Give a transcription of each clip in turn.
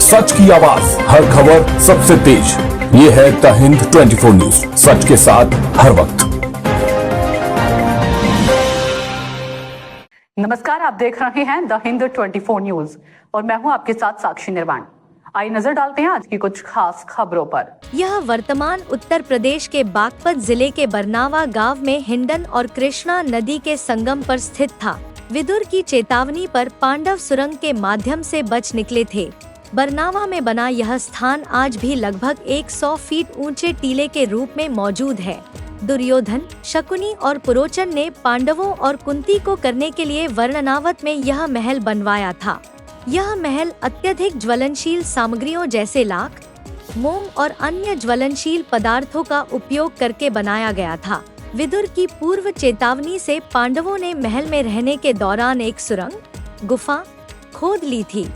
सच की आवाज, हर खबर सबसे तेज। ये है द हिंद 24 न्यूज, सच के साथ हर वक्त। नमस्कार, आप देख रहे हैं द हिंद 24 न्यूज और मैं हूं आपके साथ साक्षी निर्वाण। आइए नजर डालते हैं आज की कुछ खास खबरों पर। यह वर्तमान उत्तर प्रदेश के बागपत जिले के बरनावा गांव में हिंडन और कृष्णा नदी के संगम पर स्थित था। विदुर की चेतावनी पर पांडव सुरंग के माध्यम से बच निकले थे। बरनावा में बना यह स्थान आज भी लगभग 100 फीट ऊंचे टीले के रूप में मौजूद है। दुर्योधन, शकुनी और पुरोचन ने पांडवों और कुंती को करने के लिए वर्णनावत में यह महल बनवाया था। यह महल अत्यधिक ज्वलनशील सामग्रियों जैसे लाख, मोम और अन्य ज्वलनशील पदार्थों का उपयोग करके बनाया गया था। विदुर की पूर्व चेतावनी से पांडवों ने महल में रहने के दौरान एक सुरंग गुफा खोद ली थी,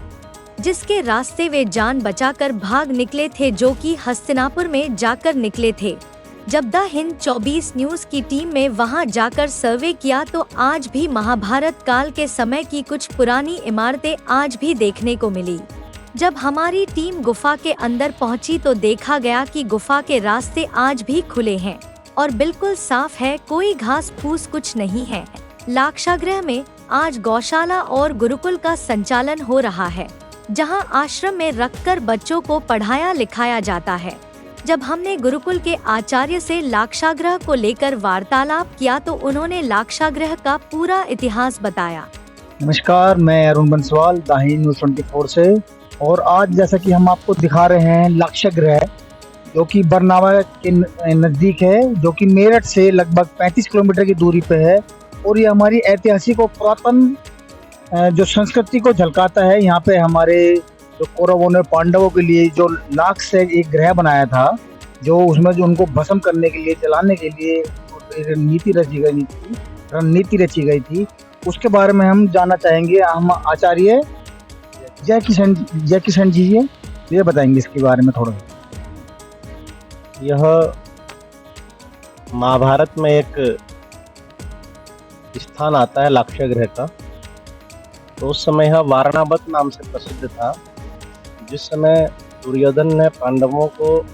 जिसके रास्ते वे जान बचाकर भाग निकले थे, जो कि हस्तिनापुर में जाकर निकले थे। जब द हिंद 24 न्यूज की टीम में वहां जाकर सर्वे किया तो आज भी महाभारत काल के समय की कुछ पुरानी इमारतें आज भी देखने को मिली। जब हमारी टीम गुफा के अंदर पहुंची तो देखा गया कि गुफा के रास्ते आज भी खुले हैं और बिल्कुल साफ है, कोई घास फूस कुछ नहीं है। लाक्षागृह में आज गौशाला और गुरुकुल का संचालन हो रहा है, जहां आश्रम में रखकर बच्चों को पढ़ाया लिखाया जाता है। जब हमने गुरुकुल के आचार्य से लाक्षागृह को लेकर वार्तालाप किया तो उन्होंने लाक्षागृह का पूरा इतिहास बताया। नमस्कार, मैं अरुण बंसवाल द हिंद न्यूज 24 से। और आज जैसा कि हम आपको दिखा रहे हैं लाक्षागृह, जो कि बरनावा के नज़दीक है, जो कि मेरठ से लगभग 35 किलोमीटर की दूरी पे है। और ये हमारी ऐतिहासिक और पुरातन जो संस्कृति को झलकाता है। यहाँ पे हमारे जो कौरवों ने पांडवों के लिए जो लाख से एक ग्रह बनाया था, जो उसमें जो उनको भस्म करने के लिए, जलाने के लिए एक रणनीति रची गई थी, उसके बारे में हम जानना चाहेंगे। हम आचार्य जय किशन जी ये बताएंगे इसके बारे में थोड़ा। यह महाभारत में एक स्थान आता है लाक्षागृह का। तो उस समय यह वारणावत नाम से प्रसिद्ध था। जिस समय दुर्योधन ने पांडवों को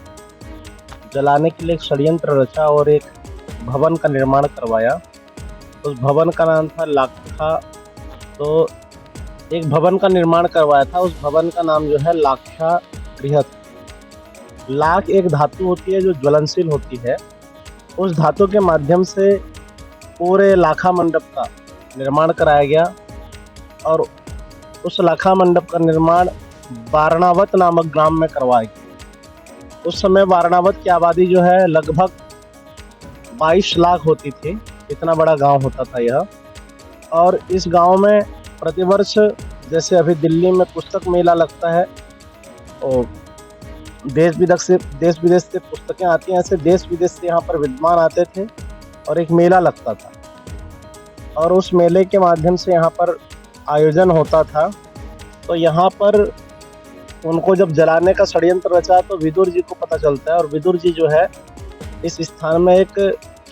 जलाने के लिए एक षड्यंत्र रचा और एक भवन का निर्माण करवाया। उस भवन का नाम था लाक्षा। तो एक भवन का निर्माण करवाया था, उस भवन का नाम जो है लाक्षागृह। लाख एक धातु होती है जो ज्वलनशील होती है। उस धातु के माध्यम से पूरे लाखा मंडप का निर्माण कराया गया और उस लाखा मंडप का निर्माण वारणावत नामक ग्राम में करवाया गया। उस समय वारणावत की आबादी जो है लगभग 22 लाख होती थी। इतना बड़ा गांव होता था यह। और इस गांव में प्रतिवर्ष, जैसे अभी दिल्ली में पुस्तक मेला लगता है और देश विदेश से पुस्तकें आती हैं, ऐसे देश विदेश से यहाँ पर विद्वान आते थे और एक मेला लगता था। और उस मेले के माध्यम से यहाँ पर आयोजन होता था। तो यहाँ पर उनको जब जलाने का षड्यंत्र रचा तो विदुर जी को पता चलता है और विदुर जी जो है इस स्थान में एक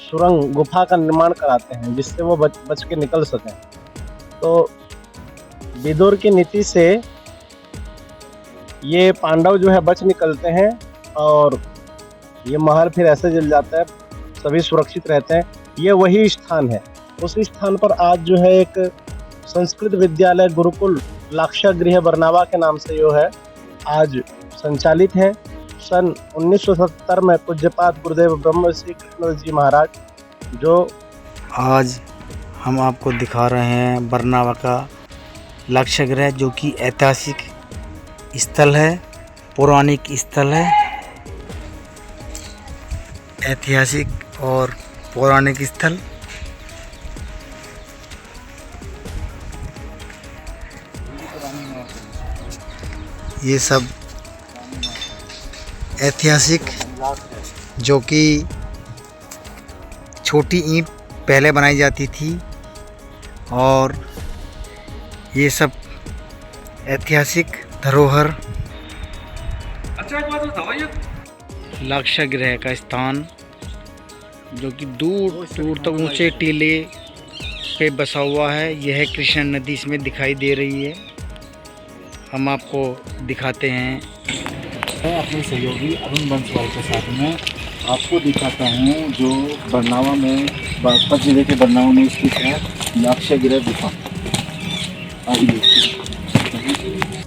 सुरंग गुफा का निर्माण कराते हैं, जिससे वो बच के निकल सकें। तो विदुर की नीति से ये पांडव जो है बच निकलते हैं और ये महल फिर ऐसे जल जाता है, सभी सुरक्षित रहते हैं। ये वही स्थान है। उसी स्थान पर आज जो है एक संस्कृत विद्यालय गुरुकुल लाक्षागृह बरनावा के नाम से जो है आज संचालित है। सन 1970 में पूज्यपाद गुरुदेव ब्रह्म श्री कृष्ण जी महाराज जो आज हम आपको दिखा रहे हैं बरनावा का लाक्षागृह, जो कि ऐतिहासिक स्थल है, पौराणिक स्थल है। ऐतिहासिक और पौराणिक स्थल। ये सब ऐतिहासिक, जो कि छोटी ईंट पहले बनाई जाती थी, और ये सब ऐतिहासिक धरोहर। अच्छा, एक बात बताओ, लाक्षागृह का स्थान जो कि दूर दूर तक ऊंचे टीले पे बसा हुआ है, यह कृष्णा नदी इसमें दिखाई दे रही है। हम आपको दिखाते हैं। मैं अपने सहयोगी अरुण बंसवाल के साथ में आपको दिखाता हूँ जो बरनावा में बागपत जिले के बरनावा में स्थित है लाक्षागृह गुफा।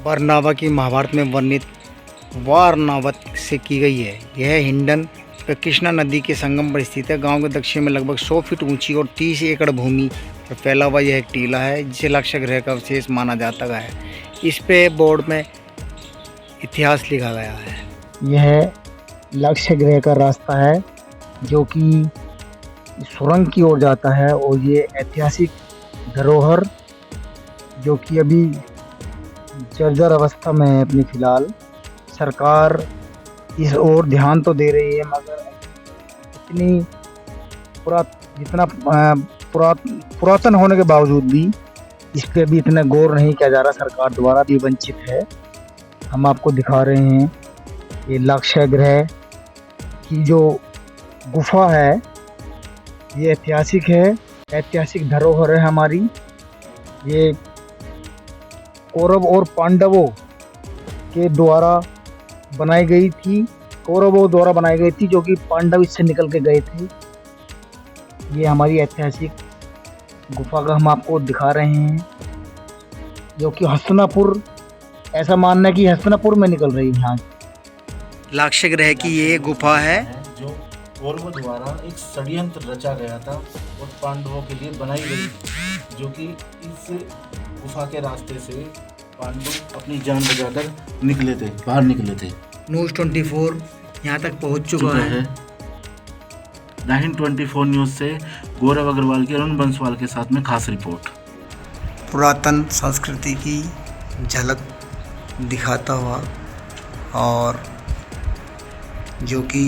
बरनावा की महाभारत में वर्णित वारनावत से की गई है। यह हिंडन व कृष्णा नदी के संगम पर स्थित है। गांव के दक्षिण में लगभग 100 फीट ऊंची और 30 एकड़ भूमि पर फैला हुआ यह एक टीला है जिसे लाक्षागृह का अवशेष माना जाता है। इस पे बोर्ड में इतिहास लिखा गया है। यह लाक्षागृह का रास्ता है जो कि सुरंग की ओर जाता है और ये ऐतिहासिक धरोहर जो कि अभी जर्जर अवस्था में है अपनी फ़िलहाल। सरकार इस ओर ध्यान तो दे रही है मगर इतनी पुरातन होने के बावजूद भी इस पर भी इतना गौर नहीं किया जा रहा, सरकार द्वारा भी वंचित है। हम आपको दिखा रहे हैं ये लाक्षागृह की जो गुफा है ये ऐतिहासिक है, ऐतिहासिक धरोहर है हमारी। ये कौरव और पांडवों के द्वारा बनाई गई थी, कौरवों द्वारा बनाई गई थी जो कि पांडव इससे निकल के गए थे। ये हमारी ऐतिहासिक गुफा का हम आपको दिखा रहे हैं जो कि हस्तिनापुर, ऐसा मानना है कि हस्तिनापुर में निकल रही है यहाँ। लाक्षागृह की ये गुफा है जो कौरवों द्वारा एक षड्यंत्र रचा गया था और पांडवों के लिए बनाई गई, जो कि इस गुफा के रास्ते से पांडव अपनी जान बचाकर निकले थे, बाहर निकले थे। न्यूज़ 24 यहाँ तक पहुँच चुका है। दाहिंद 24 न्यूज़ से गौरव अग्रवाल की अरुण बंसवाल के साथ में खास रिपोर्ट। पुरातन संस्कृति की झलक दिखाता हुआ और जो कि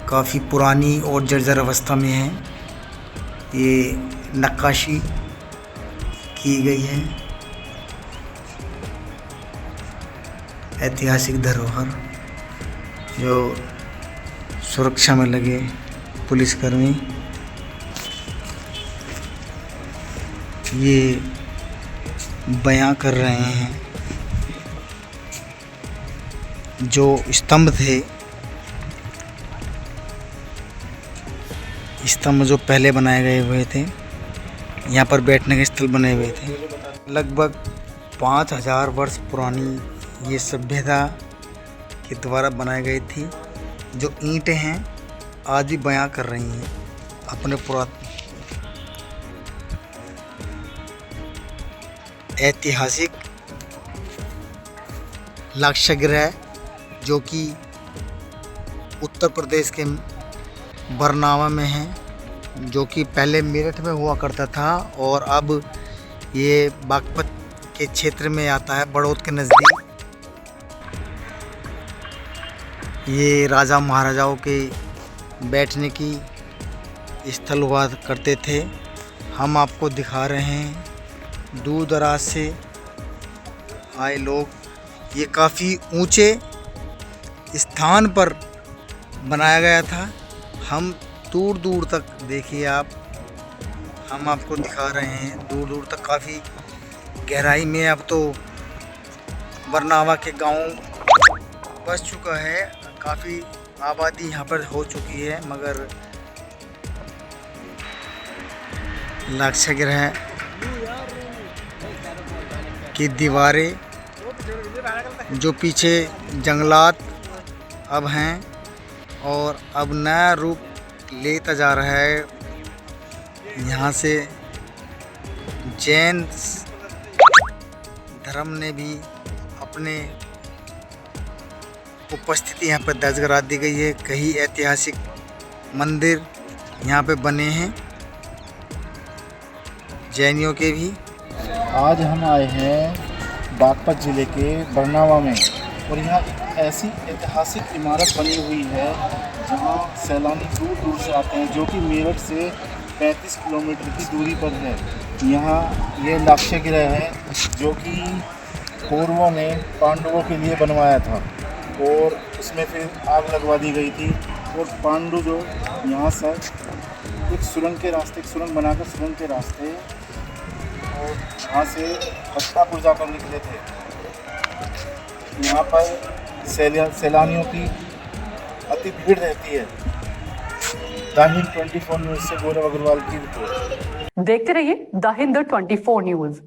काफ़ी पुरानी और जर्जर अवस्था में है। ये नक्काशी की गई है। ऐतिहासिक धरोहर जो सुरक्षा में लगे पुलिसकर्मी ये बयां कर रहे हैं। जो स्तंभ थे, स्तंभ जो पहले बनाए गए हुए थे, यहाँ पर बैठने के स्थल बने हुए थे। लगभग 5000 वर्ष पुरानी ये सभ्यता के द्वारा बनाई गई थी। जो ईंटें हैं आज भी बयां कर रही हैं अपने पुरातन ऐतिहासिक लाक्षागृह जो कि उत्तर प्रदेश के बरनावा में है, जो कि पहले मेरठ में हुआ करता था और अब ये बागपत के क्षेत्र में आता है, बड़ौद के नज़दीक। ये राजा महाराजाओं के बैठने की स्थल हुआ करते थे। हम आपको दिखा रहे हैं दूर दराज से आए लोग। ये काफ़ी ऊंचे स्थान पर बनाया गया था। हम दूर दूर तक देखिए आप, हम आपको दिखा रहे हैं दूर दूर तक काफ़ी गहराई में। अब तो बरनावा के गांव बस चुका है, काफ़ी आबादी यहाँ पर हो चुकी है, मगर लाक्षागृह की दीवारें जो पीछे जंगलात अब हैं और अब नया रूप लेता जा रहा है। यहाँ से जैन धर्म ने भी अपने उपस्थिति यहाँ पर दर्ज करा दी गई है। कई ऐतिहासिक मंदिर यहाँ पे बने हैं जैनियों के भी। आज हम आए हैं बागपत ज़िले के बरनावा में और यहाँ ऐसी ऐतिहासिक इमारत बनी हुई है जहाँ सैलानी दूर दूर से आते हैं, जो कि मेरठ से 35 किलोमीटर की दूरी पर है। यहाँ ये लाक्षागृह है जो कि कौरवों ने पांडवों के लिए बनवाया था और उसमें फिर आग लगवा दी गई थी और पांडु जो यहाँ से एक सुरंग के रास्ते, एक सुरंग बनाकर सुरंग के रास्ते और यहाँ से हस्तिनापुर जाकर निकले थे यहाँ पर सैलानियों की अति भीड़ रहती है। द हिंद 24 न्यूज़ से गौरव अग्रवाल की रिपोर्ट। देखते रहिए द हिंद 24 न्यूज।